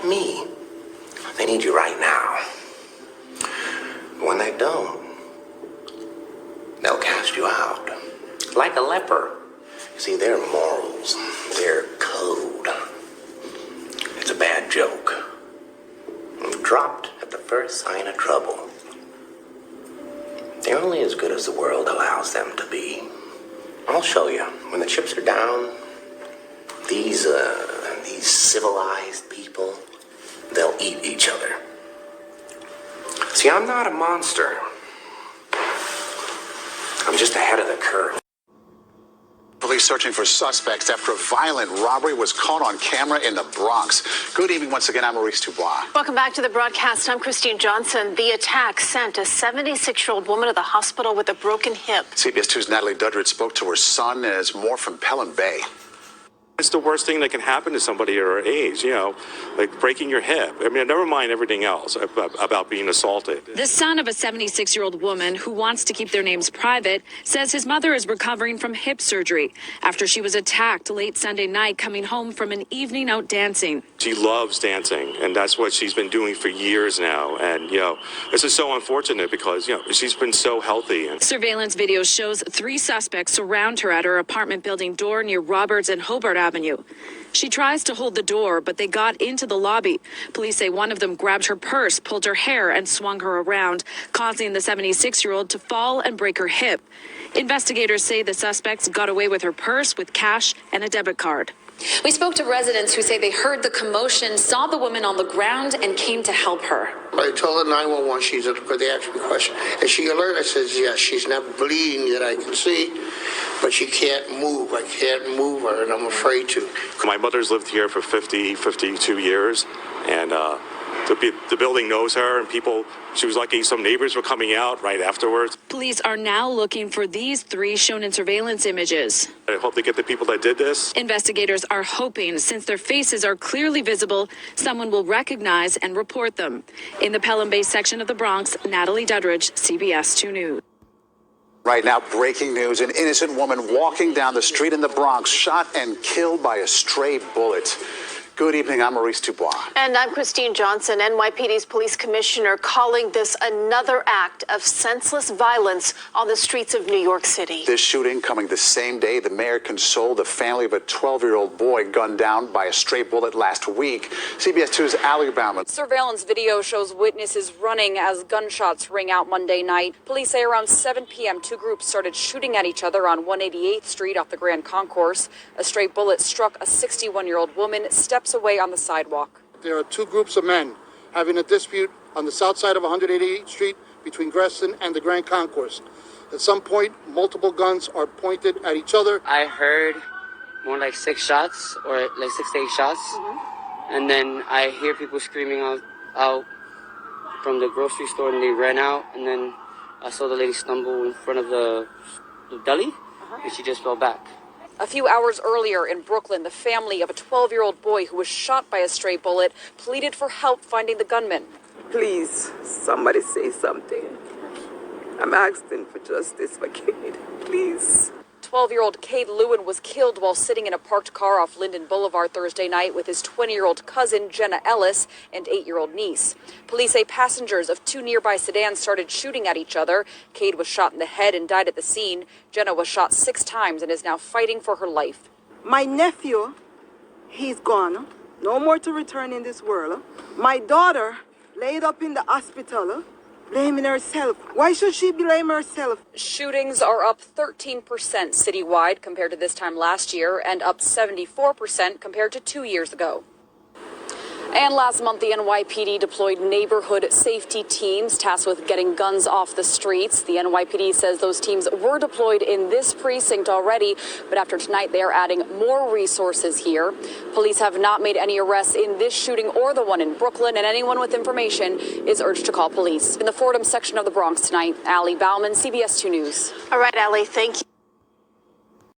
like me. They need you right now. When they don't, they'll cast you out. Like a leper. See, their morals, their code. It's a bad joke. Dropped at the first sign of trouble. They're only as good as the world allows them to be. I'll show you. When the chips are down, these civilized people, they'll eat each other. See, I'm not a monster. I'm just ahead of the curve. Police searching for suspects after a violent robbery was caught on camera in the Bronx. Good evening once again. I'm Maurice Dubois. Welcome back to the broadcast. I'm Christine Johnson. The attack sent a 76-year-old woman to the hospital with a broken hip. CBS 2's Natalie Duddridge spoke to her son, and it's more from Pelham Bay. It's the worst thing that can happen to somebody at our age, like breaking your hip. I mean, never mind everything else about being assaulted. The son of a 76-year-old woman who wants to keep their names private says his mother is recovering from hip surgery after she was attacked late Sunday night coming home from an evening out dancing. She loves dancing, and that's what she's been doing for years now. And, this is so unfortunate because, she's been so healthy. Surveillance video shows 3 suspects surround her at her apartment building door near Roberts and Hobart Avenue. She tries to hold the door, but they got into the lobby. Police say one of them grabbed her purse, pulled her hair, and swung her around, causing the 76-year-old to fall and break her hip. Investigators say the suspects got away with her purse with cash and a debit card. We spoke to residents who say they heard the commotion, saw the woman on the ground, and came to help her. I told her 911, she's at the, they asked me a question. Is she alert? I says, yes, she's not bleeding that I can see, but she can't move. I can't move her, and I'm afraid to. My mother's lived here for 52 years, and the building knows her, and she was lucky some neighbors were coming out right afterwards. Police are now looking for these 3 shown in surveillance images. I hope they get the people that did this. Investigators are hoping, since their faces are clearly visible, someone will recognize and report them. In the Pelham Bay section of the Bronx, Natalie Duddridge, CBS 2 News. Right now, breaking news. An innocent woman walking down the street in the Bronx shot and killed by a stray bullet. Good evening, I'm Maurice Dubois. And I'm Christine Johnson, NYPD's police commissioner, calling this another act of senseless violence on the streets of New York City. This shooting coming the same day the mayor consoled the family of a 12-year-old boy gunned down by a stray bullet last week. CBS 2's Allie Bauman. Surveillance video shows witnesses running as gunshots ring out Monday night. Police say around 7 p.m. 2 groups started shooting at each other on 188th Street off the Grand Concourse. A stray bullet struck a 61-year-old woman steps away on the sidewalk. There are 2 groups of men having a dispute on the south side of 188th Street between Gresston and the Grand Concourse. At some point, multiple guns are pointed at each other. I heard more like 6 shots, or like 6 to 8 shots. And then I hear people screaming out from the grocery store, and they ran out. And then I saw the lady stumble in front of the deli, and she just fell back. A few hours earlier in Brooklyn, the family of a 12-year-old boy who was shot by a stray bullet pleaded for help finding the gunman. Please, somebody say something. I'm asking for justice for Cade. Please. 12-year-old Cade Lewin was killed while sitting in a parked car off Linden Boulevard Thursday night with his 20-year-old cousin, Jenna Ellis, and 8-year-old niece. Police say passengers of 2 nearby sedans started shooting at each other. Cade was shot in the head and died at the scene. Jenna was shot 6 times and is now fighting for her life. My nephew, he's gone. No more to return in this world. My daughter laid up in the hospital, blaming herself. Why should she blame herself? Shootings are up 13% citywide compared to this time last year and up 74% compared to 2 years ago. And last month, the NYPD deployed neighborhood safety teams tasked with getting guns off the streets. The NYPD says those teams were deployed in this precinct already, but after tonight, they are adding more resources here. Police have not made any arrests in this shooting or the one in Brooklyn, and anyone with information is urged to call police. In the Fordham section of the Bronx tonight, Allie Bauman, CBS 2 News. All right, Allie, thank you.